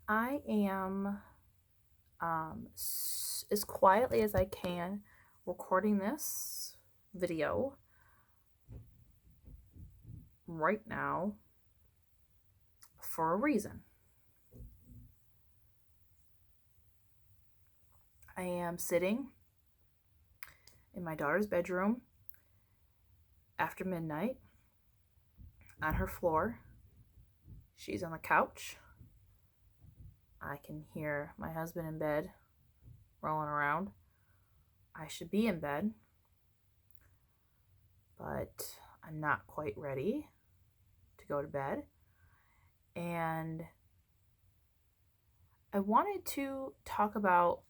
I am as quietly as I can recording this video right now for a reason. I am sitting in my daughter's bedroom after midnight on her floor. She's on the couch. I can hear my husband in bed rolling around. I should be in bed, but I'm not quite ready to go to bed. And I wanted to talk about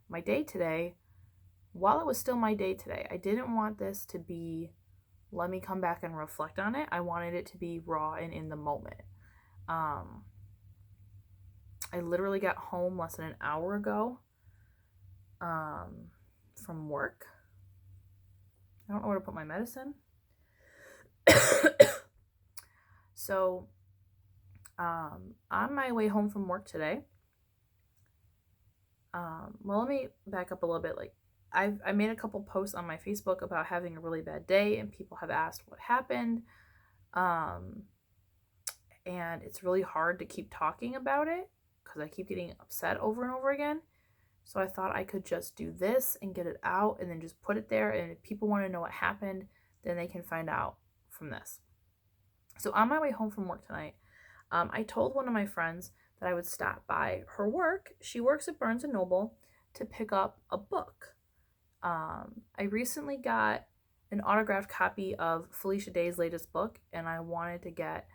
my day today while it was still my day today. I didn't want this to be, let me come back and reflect on it. I wanted it to be raw and in the moment. I literally got home less than an hour ago from work. I don't know where to put my medicine. So, on my way home from work today, well, let me back up a little bit. I made a couple posts on my Facebook about having a really bad day, and people have asked what happened. And it's really hard to keep talking about it because I keep getting upset over and over again. So I thought I could just do this and get it out and then just put it there. And if people want to know what happened, then they can find out from this. So on my way home from work tonight, I told one of my friends that I would stop by her work. She works at Barnes & Noble to pick up a book. I recently got an autographed copy of Felicia Day's latest book, and I wanted to get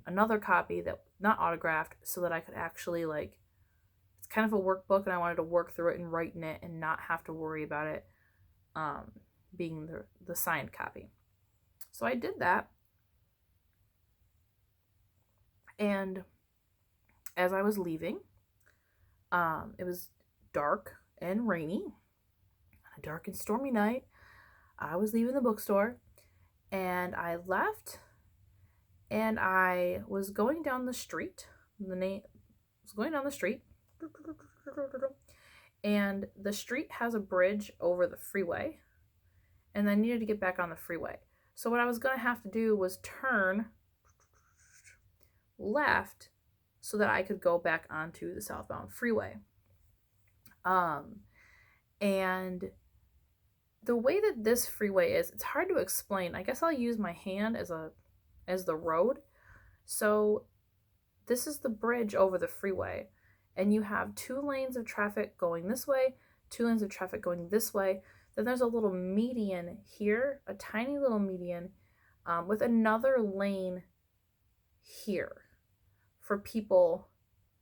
another copy that not autographed so that I could actually it's kind of a workbook, and I wanted to work through it and write in it and not have to worry about it being the signed copy. So I did that. And as I was leaving, it was dark and rainy, a dark and stormy night. I was leaving the bookstore, and I left, and I was going down the street. And the street has a bridge over the freeway, and I needed to get back on the freeway. So what I was going to have to do was turn left so that I could go back onto the southbound freeway. And the way that this freeway is, it's hard to explain. I guess I'll use my hand as the road. So this is the bridge over the freeway, and you have 2 lanes of traffic going this way, 2 lanes of traffic going this way. Then there's a little median here, a tiny little median, with another lane here for people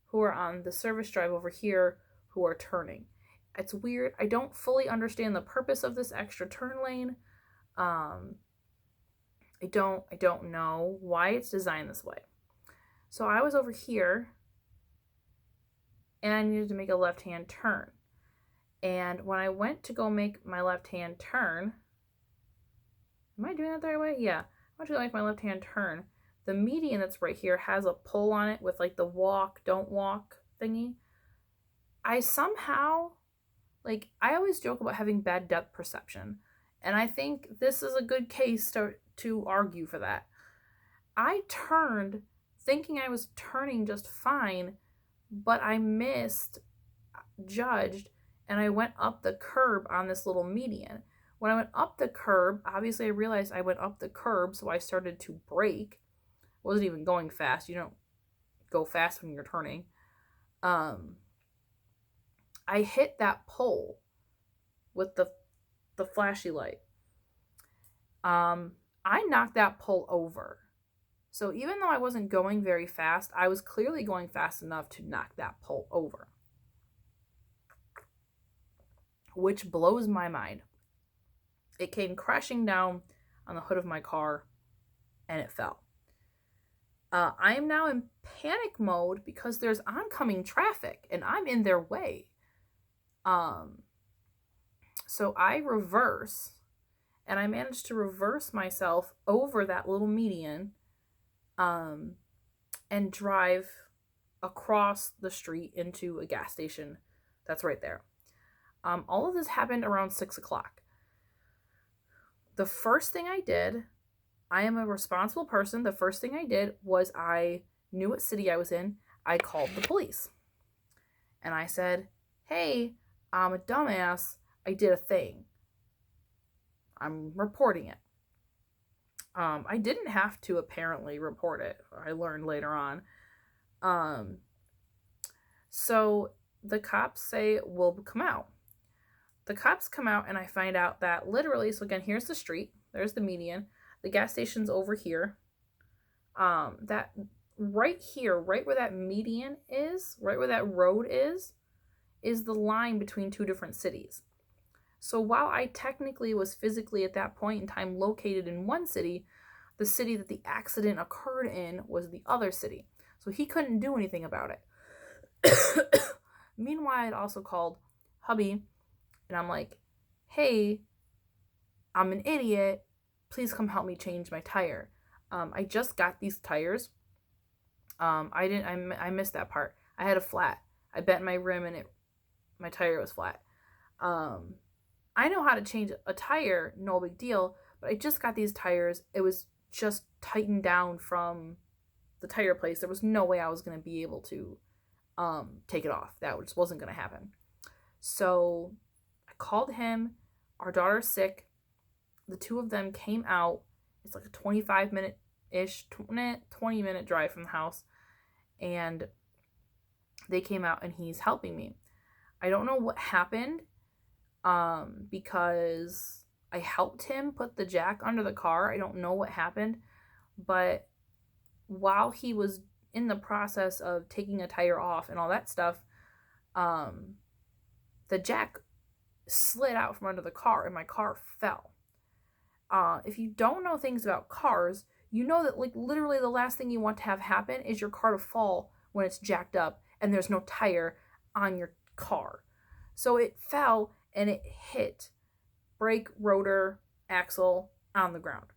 who are on the service drive over here who are turning. It's weird. I don't fully understand the purpose of this extra turn lane. I don't know why it's designed this way. So I was over here, and I needed to make a left-hand turn. And when I went to go make my left-hand turn, am I doing that the right way? Yeah. I went to go make my left-hand turn. The median that's right here has a pole on it with the walk, don't walk thingy. I somehow, I always joke about having bad depth perception, and I think this is a good case to argue for that. I turned thinking I was turning just fine, but I misjudged, and I went up the curb on this little median. When I went up the curb, obviously I realized I went up the curb, so I started to brake. Wasn't even going fast. You don't go fast when you're turning. I hit that pole with the flashy light. I knocked that pole over. So even though I wasn't going very fast, I was clearly going fast enough to knock that pole over, which blows my mind. It came crashing down on the hood of my car, and it fell. I am now in panic mode because there's oncoming traffic, and I'm in their way. So I reverse, and I managed to reverse myself over that little median, and drive across the street into a gas station that's right there. All of this happened around 6 o'clock. The first thing I did, I am a responsible person. The first thing I did was I knew what city I was in. I called the police. And I said, hey, I'm a dumbass. I did a thing. I'm reporting it. I didn't have to apparently report it. I learned later on. So the cops say, we'll come out. The cops come out and I find out that literally, so again, here's the street. There's the median. The gas station's over here. That right here, right where that median is, right where that road is the line between two different cities. So while I technically was physically at that point in time located in one city, the city that the accident occurred in was the other city. So he couldn't do anything about it. Meanwhile, I'd also called hubby and I'm like, hey, I'm an idiot. Please come help me change my tire. I just got these tires. I missed that part. I had a flat. I bent my rim and my tire was flat. I know how to change a tire, no big deal, but I just got these tires. It was just tightened down from the tire place. There was no way I was going to be able to take it off. That just wasn't going to happen. So I called him. Our daughter's sick. The two of them came out. It's like a 25-minute-ish, 20-minute drive from the house. And they came out and he's helping me. I don't know what happened because I helped him put the jack under the car. I don't know what happened. But while he was in the process of taking a tire off and all that stuff, the jack slid out from under the car and my car fell. If you don't know things about cars, you know that like literally the last thing you want to have happen is your car to fall when it's jacked up and there's no tire on your car. So it fell and it hit brake, rotor, axle on the ground.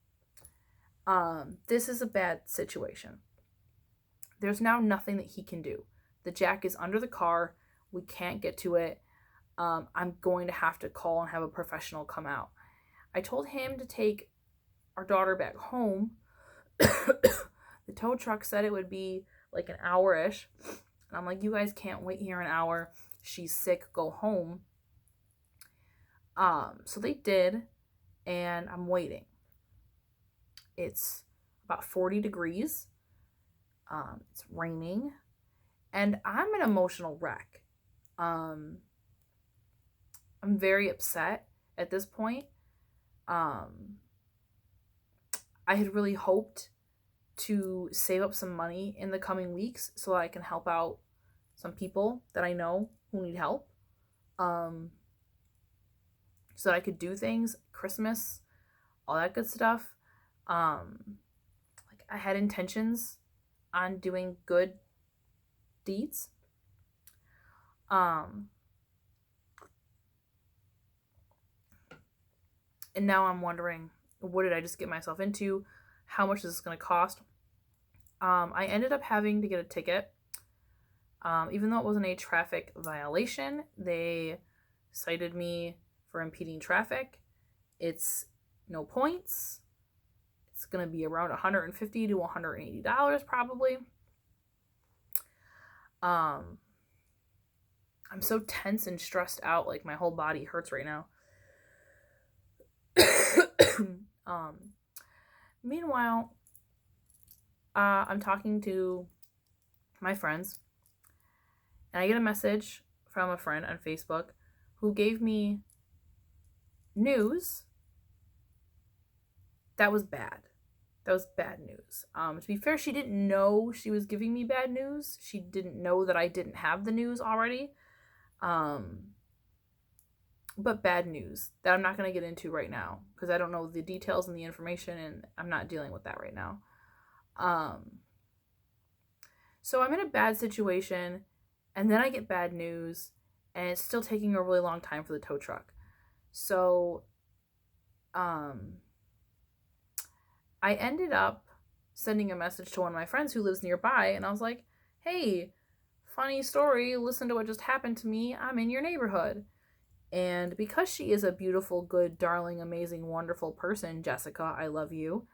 This is a bad situation. There's now nothing that he can do. The jack is under the car. We can't get to it. I'm going to have to call and have a professional come out. I told him to take our daughter back home. The tow truck said it would be like an hour-ish. And I'm like, you guys can't wait here an hour. She's sick, go home. So they did, and I'm waiting. It's about 40 degrees. It's raining, and I'm an emotional wreck. I'm very upset at this point. I had really hoped to save up some money in the coming weeks so that I can help out some people that I know who need help. So that I could do things, Christmas, all that good stuff. Like I had intentions on doing good deeds. And now I'm wondering, what did I just get myself into? How much is this going to cost? I ended up having to get a ticket. Even though it wasn't a traffic violation, they cited me for impeding traffic. It's no points. It's going to be around $150 to $180 probably. I'm so tense and stressed out, like my whole body hurts right now. Meanwhile, I'm talking to my friends, and I get a message from a friend on Facebook who gave me news that was bad. That was bad news. To be fair, she didn't know she was giving me bad news. She didn't know that I didn't have the news already. But bad news that I'm not going to get into right now because I don't know the details and the information, and I'm not dealing with that right now. So I'm in a bad situation, and then I get bad news, and it's still taking a really long time for the tow truck. So I ended up sending a message to one of my friends who lives nearby, and I was like, hey, funny story, listen to what just happened to me. I'm in your neighborhood. And because she is a beautiful, good, darling, amazing, wonderful person, Jessica, I love you,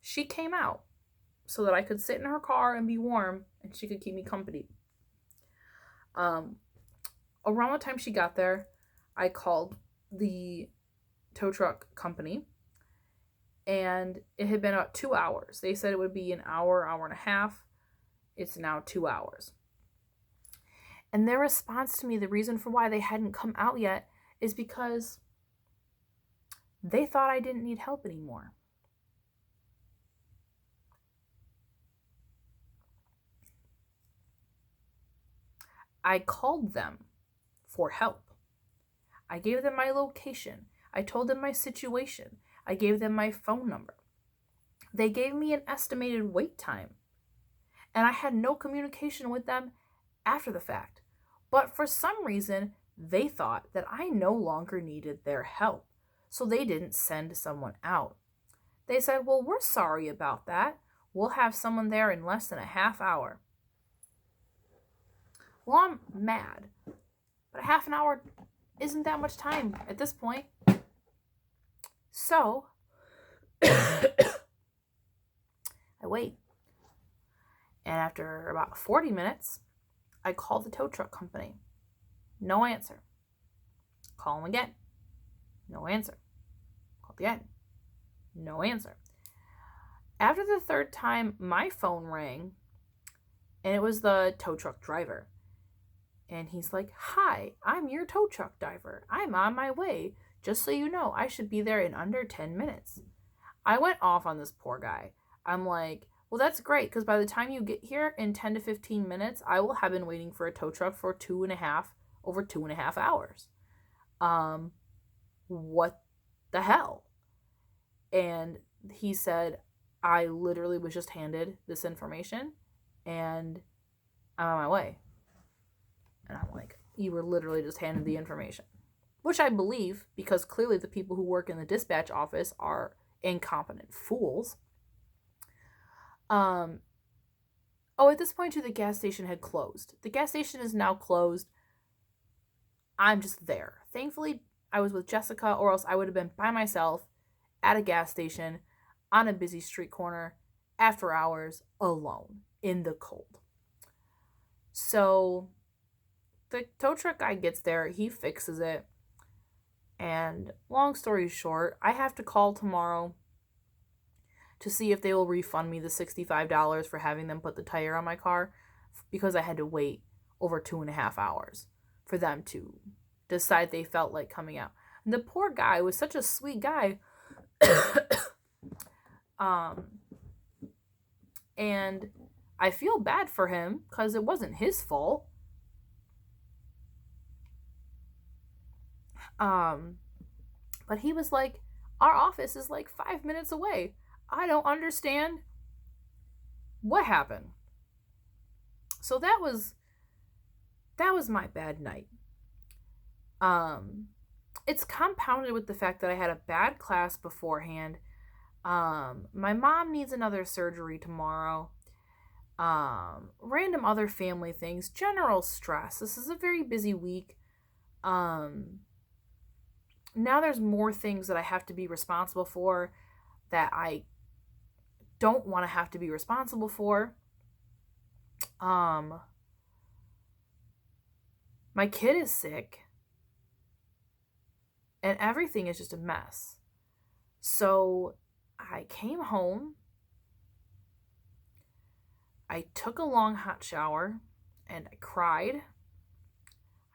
she came out so that I could sit in her car and be warm and she could keep me company. Around the time she got there, I called the tow truck company, and it had been about 2 hours. They said it would be an hour, hour and a half. It's now 2 hours. And their response to me, the reason for why they hadn't come out yet, is because they thought I didn't need help anymore. I called them for help. I gave them my location. I told them my situation. I gave them my phone number. They gave me an estimated wait time. And I had no communication with them after the fact. But for some reason, they thought that I no longer needed their help. So they didn't send someone out. They said, well, we're sorry about that. We'll have someone there in less than a half hour. Well, I'm mad. But a half an hour isn't that much time at this point. So, I wait. And after about 40 minutes, I call the tow truck company. No answer. Call them again. No answer. Call again. No answer. After the third time, my phone rang, and it was the tow truck driver. And he's like, hi, I'm your tow truck driver. I'm on my way. Just so you know, I should be there in under 10 minutes. I went off on this poor guy. I'm like, well, that's great, because by the time you get here in 10 to 15 minutes, I will have been waiting for a tow truck for over 2.5 hours. What the hell? And he said, I literally was just handed this information, and I'm on my way. And I'm like, you were literally just handed the information. Which I believe, because clearly the people who work in the dispatch office are incompetent fools. At this point too, the gas station had closed. The gas station is now closed. I'm just there. Thankfully, I was with Jessica, or else I would have been by myself at a gas station on a busy street corner after hours, alone in the cold. So the tow truck guy gets there, he fixes it, and long story short, I have to call tomorrow to see if they will refund me the $65 for having them put the tire on my car, because I had to wait over 2.5 hours for them to decide they felt like coming out. And the poor guy was such a sweet guy. And I feel bad for him because it wasn't his fault. But he was like, our office is like 5 minutes away. I don't understand what happened. So that was my bad night. It's compounded with the fact that I had a bad class beforehand. My mom needs another surgery tomorrow. Random other family things, general stress. This is a very busy week. Now there's more things that I have to be responsible for that I don't want to have to be responsible for. My kid is sick, and everything is just a mess. So I came home, I took a long hot shower, and I cried.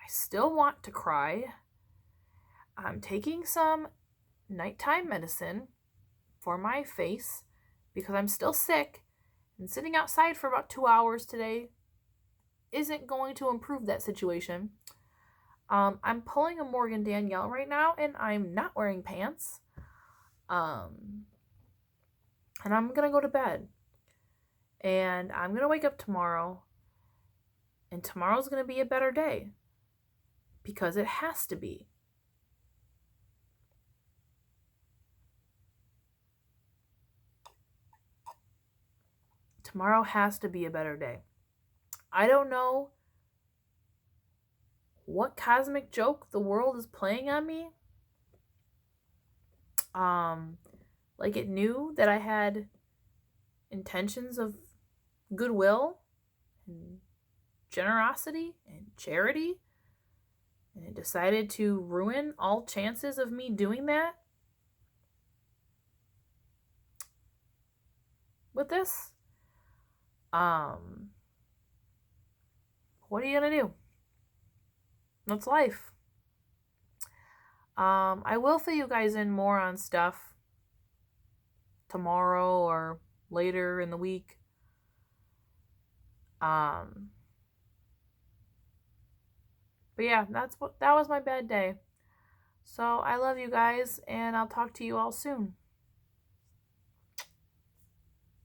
I still want to cry. I'm taking some nighttime medicine for my face because I'm still sick, and sitting outside for about 2 hours today isn't going to improve that situation. I'm pulling a Morgan Danielle right now, and I'm not wearing pants. And I'm going to go to bed. And I'm going to wake up tomorrow, and tomorrow's going to be a better day because it has to be. Tomorrow has to be a better day. I don't know what cosmic joke the world is playing on me. Like it knew that I had intentions of goodwill and generosity and charity, and it decided to ruin all chances of me doing that with this. What are you gonna do? That's life. I will fill you guys in more on stuff tomorrow or later in the week. But yeah, that was my bad day. So I love you guys, and I'll talk to you all soon.